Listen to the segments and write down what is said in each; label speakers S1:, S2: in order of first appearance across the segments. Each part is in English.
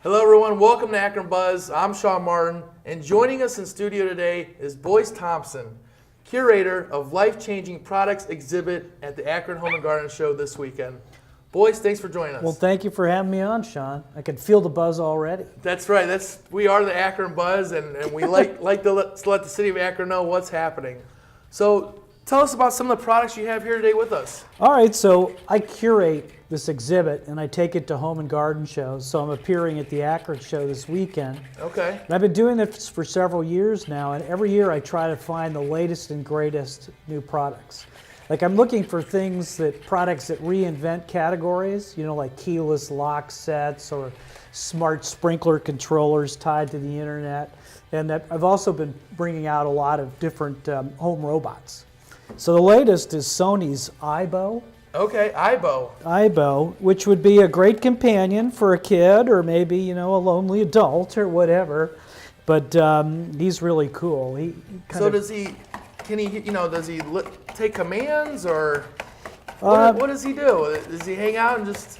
S1: Hello everyone, welcome to Akron Buzz. I'm Sean Martin, and joining us in studio today is Boyce Thompson, curator of life-changing products exhibit at the Akron Home and Garden show this weekend. Boyce, thanks for joining us.
S2: Well, thank you for having me on, Sean. I can feel the buzz already.
S1: That's right. We are the Akron Buzz, and we like to let the city of Akron know what's happening. So tell us about some of the products you have here today with us.
S2: All right, so I curate this exhibit, and I take it to home and garden shows. So I'm appearing at the Akron show this weekend.
S1: Okay.
S2: And I've been doing this for several years now, and every year I try to find the latest and greatest new products. Like I'm looking for products that reinvent categories, like keyless lock sets or smart sprinkler controllers tied to the internet. And I've also been bringing out a lot of different home robots. So the latest is Sony's Aibo.
S1: Okay, Aibo.
S2: Aibo, which would be a great companion for a kid or maybe, a lonely adult or whatever. But he's really cool.
S1: Does he take commands or what does he do? Does he hang out and just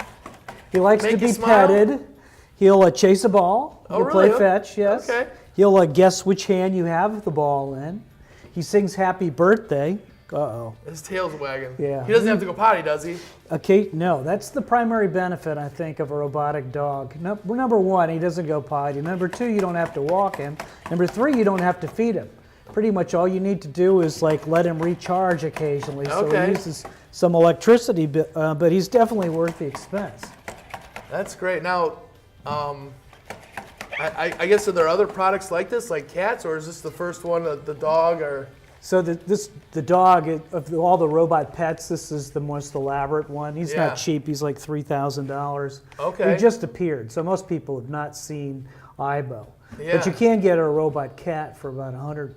S2: He likes to be petted. He'll chase a ball.
S1: Oh,
S2: He'll
S1: really?
S2: play fetch, yes.
S1: Okay.
S2: He'll guess which hand you have the ball in. He sings happy birthday. Uh-oh.
S1: His tail's wagging.
S2: Yeah.
S1: He doesn't have to go potty, does he?
S2: Okay, no, that's the primary benefit, I think, of a robotic dog. Number one, he doesn't go potty. Number two, you don't have to walk him. Number three, you don't have to feed him. Pretty much all you need to do is let him recharge occasionally.
S1: Okay.
S2: So he uses some electricity, but he's definitely worth the expense.
S1: That's great. Now, I guess are there other products like this, like cats, or is this the first one, the dog, or?
S2: So the dog, of all the robot pets, this is the most elaborate one. He's not cheap. He's like $3,000.
S1: Okay.
S2: He just appeared, so most people have not seen Aibo.
S1: Yeah.
S2: But you can get a robot cat for about $100.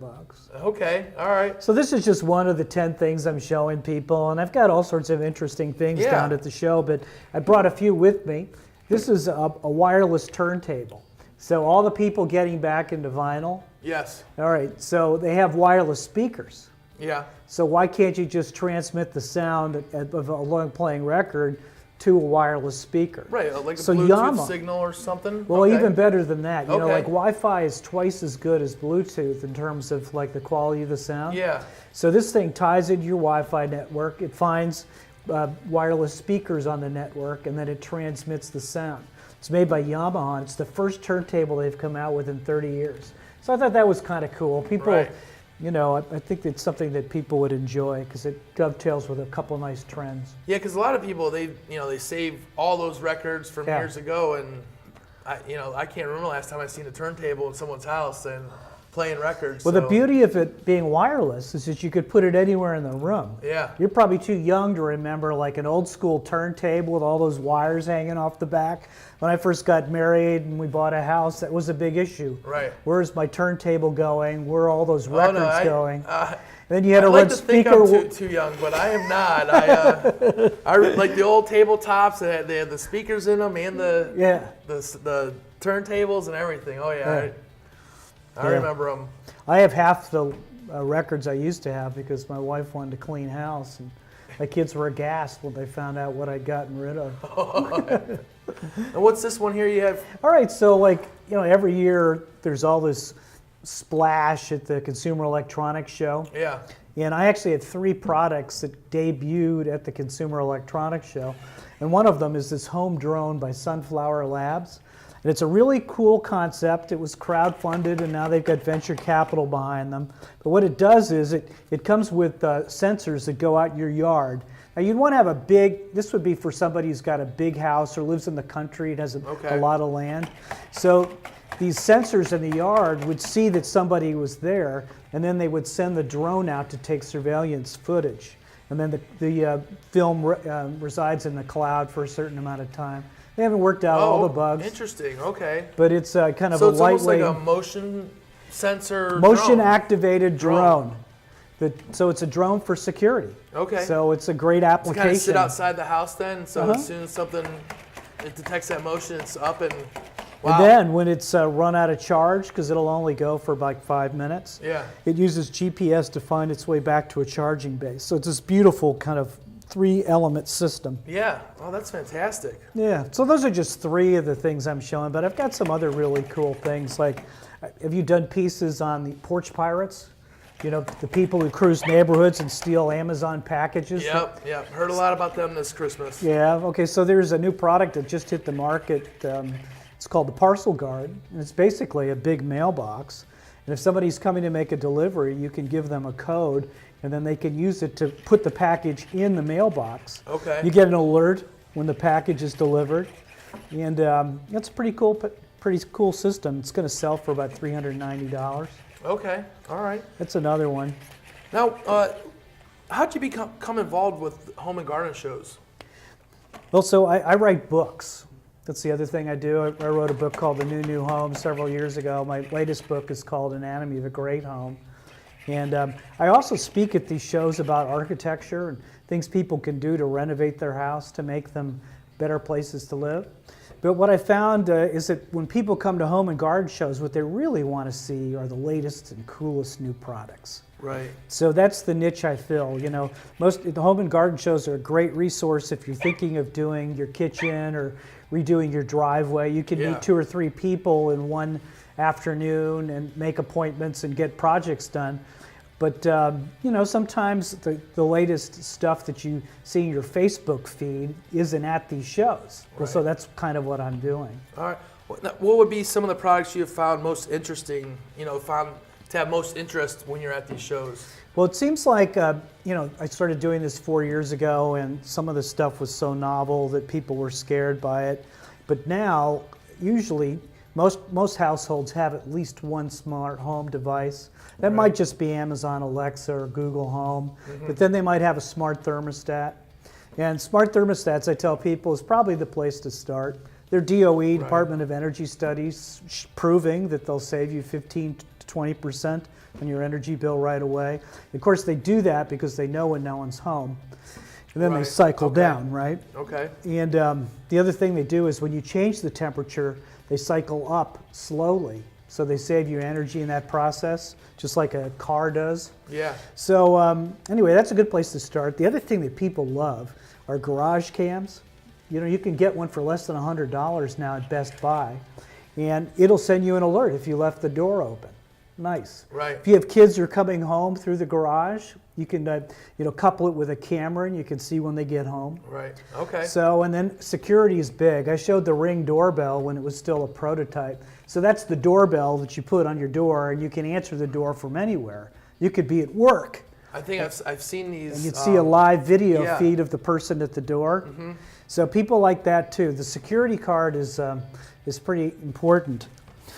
S1: Okay, all right.
S2: So this is just one of the 10 things I'm showing people, and I've got all sorts of interesting things down at the show, but I brought a few with me. This is a wireless turntable. So all the people getting back into vinyl.
S1: Yes.
S2: All right, so they have wireless speakers.
S1: Yeah.
S2: So why can't you just transmit the sound of a long playing record to a wireless speaker?
S1: Right, like a
S2: so
S1: Bluetooth signal or something?
S2: Well, even better than that.
S1: Okay.
S2: Like Wi-Fi is twice as good as Bluetooth in terms of the quality of the sound.
S1: Yeah.
S2: So this thing ties into your Wi-Fi network. It finds wireless speakers on the network, and then it transmits the sound. It's made by Yamaha. It's the first turntable they've come out with in 30 years. So I thought that was kind of cool. People,
S1: right.
S2: I think it's something that people would enjoy because it dovetails with a couple nice trends.
S1: Yeah, because a lot of people, they save all those records from years ago, and I can't remember the last time I seen a turntable in someone's house and playing records.
S2: Well, the beauty of it being wireless is that you could put it anywhere in the room.
S1: Yeah.
S2: You're probably too young to remember like an old school turntable with all those wires hanging off the back. When I first got married and we bought a house, that was a big issue.
S1: Right.
S2: Where's my turntable going? Where are all those records going?
S1: And
S2: then you had
S1: I'd
S2: a
S1: like
S2: red
S1: to
S2: speaker.
S1: think I'm too young, but I am not. I like the old tabletops. They had the speakers in them and the turntables and everything. Oh yeah. I remember them.
S2: I have half the records I used to have because my wife wanted to clean house, and my kids were aghast when they found out what I'd gotten rid of.
S1: And what's this one here you have?
S2: All right, so every year there's all this splash at the Consumer Electronics Show.
S1: Yeah.
S2: And I actually had 3 products that debuted at the Consumer Electronics Show. And one of them is this home drone by Sunflower Labs. And it's a really cool concept. It was crowdfunded, and now they've got venture capital behind them. But what it does is it comes with sensors that go out in your yard. Now you'd want to have this would be for somebody who's got a big house or lives in the country and has a lot of land. So these sensors in the yard would see that somebody was there, and then they would send the drone out to take surveillance footage. And then the film resides in the cloud for a certain amount of time. They haven't worked out all the bugs.
S1: Interesting, okay.
S2: But it's kind of
S1: so
S2: a
S1: it's almost
S2: lightweight...
S1: like a motion sensor
S2: motion-activated drone. So it's a drone for security.
S1: Okay.
S2: So it's a great application.
S1: Kind of sit outside the house then, so as soon as it detects that motion, it's up and... Wow.
S2: And then when it's run out of charge, because it'll only go for like 5 minutes, it uses GPS to find its way back to a charging base. So it's this beautiful kind of 3-element system.
S1: Yeah. Oh, that's fantastic.
S2: Yeah, so those are just 3 of the things I'm showing, but I've got some other really cool things. Like, have you done pieces on the porch pirates? You know, the people who cruise neighborhoods and steal Amazon packages?
S1: Yep. Heard a lot about them this Christmas.
S2: Yeah, okay, so there's a new product that just hit the market. It's called the Parcel Guard, and it's basically a big mailbox. And if somebody's coming to make a delivery, you can give them a code, and then they can use it to put the package in the mailbox.
S1: Okay.
S2: You get an alert when the package is delivered, and it's a pretty cool system. It's going to sell for about $390.
S1: Okay. All right.
S2: That's another one.
S1: Now, how'd you become involved with home and garden shows?
S2: Well, so I write books. That's the other thing I do. I wrote a book called The New Home several years ago. My latest book is called Anatomy of a Great Home. And I also speak at these shows about architecture and things people can do to renovate their house to make them better places to live. But what I found is that when people come to home and garden shows, what they really want to see are the latest and coolest new products.
S1: Right.
S2: So that's the niche I fill. You know, the home and garden shows are a great resource if you're thinking of doing your kitchen or redoing your driveway. You can meet 2 or 3 people in one afternoon and make appointments and get projects done. But you know, sometimes the latest stuff that you see in your Facebook feed isn't at these shows.
S1: Right.
S2: So that's kind of what I'm doing.
S1: All right. What would be some of the products you have found most interesting, found to have most interest when you're at these shows?
S2: Well, it seems like, I started doing this 4 years ago, and some of the stuff was so novel that people were scared by it. But now, usually, most households have at least one smart home device. That might just be Amazon Alexa or Google Home, but then they might have a smart thermostat. And smart thermostats, I tell people, is probably the place to start. They're DOE, Department of Energy studies, proving that they'll save you 15 to 20% on your energy bill right away. Of course, they do that because they know when no one's home. And then they cycle down, right?
S1: Okay.
S2: And the other thing they do is when you change the temperature, they cycle up slowly. So they save you energy in that process, just like a car does.
S1: Yeah.
S2: So anyway, that's a good place to start. The other thing that people love are garage cams. You know, you can get one for less than $100 now at Best Buy, and it'll send you an alert if you left the door open. Nice.
S1: Right.
S2: If you have kids who are coming home through the garage, you can couple it with a camera, and you can see when they get home.
S1: Right. Okay.
S2: So, and then security is big. I showed the Ring doorbell when it was still a prototype. So that's the doorbell that you put on your door, and you can answer the door from anywhere. You could be at work.
S1: I think I've seen these.
S2: And you'd see a live video feed of the person at the door. Mm-hmm. So people like that too. The security card is pretty important.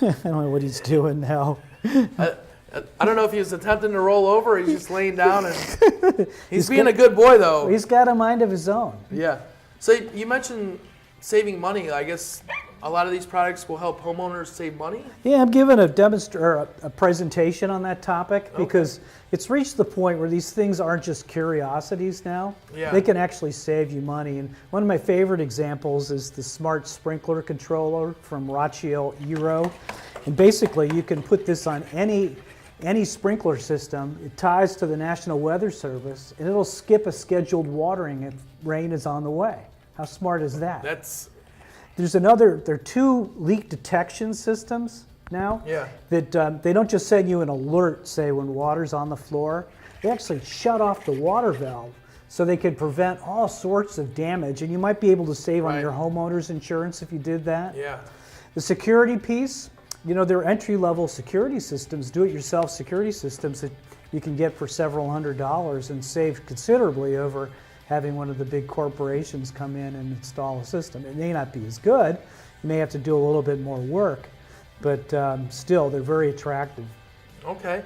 S2: I don't know what he's doing now.
S1: I don't know if he's attempting to roll over or he's just laying down. And he's being a good boy, though.
S2: He's got a mind of his own.
S1: Yeah. So you mentioned saving money. I guess a lot of these products will help homeowners save money?
S2: Yeah, I'm giving a presentation on that topic because it's reached the point where these things aren't just curiosities now.
S1: Yeah.
S2: They can actually save you money. And one of my favorite examples is the smart sprinkler controller from Rachio Eero. And basically, you can put this on any sprinkler system. It ties to the National Weather Service, and it'll skip a scheduled watering if rain is on the way. How smart is that? There are 2 leak detection systems now that they don't just send you an alert, say, when water's on the floor. They actually shut off the water valve so they can prevent all sorts of damage, and you might be able to save on your homeowner's insurance if you did that.
S1: Yeah.
S2: The security piece, there are entry-level security systems, do-it-yourself security systems that you can get for several $100s and save considerably over having one of the big corporations come in and install a system. It may not be as good. You may have to do a little bit more work, but still, they're very attractive.
S1: Okay.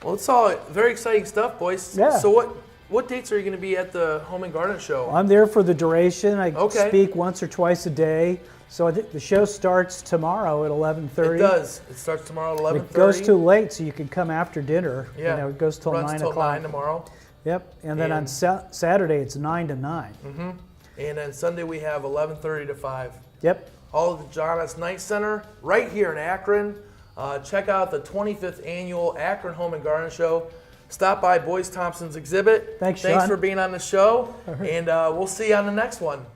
S1: Well, it's all very exciting stuff, Boyce.
S2: Yeah.
S1: So what dates are you going to be at the Home and Garden Show?
S2: I'm there for the duration. I speak once or twice a day. So I think the show starts tomorrow at 11:30.
S1: It does. It starts tomorrow at 11:30.
S2: It goes too late, so you can come after dinner.
S1: Yeah.
S2: It goes till 9 o'clock.
S1: Runs till 9 tomorrow.
S2: Yep. And then on Saturday, it's 9 to 9.
S1: Mm-hmm. And then Sunday, we have 11:30 to 5.
S2: Yep.
S1: All at the John S. Knight Center right here in Akron. Check out the 25th Annual Akron Home and Garden Show. stop by Boyce Thompson's exhibit.
S2: Thanks,
S1: Thanks
S2: Sean.
S1: for being on the show, and we'll see you on the next one.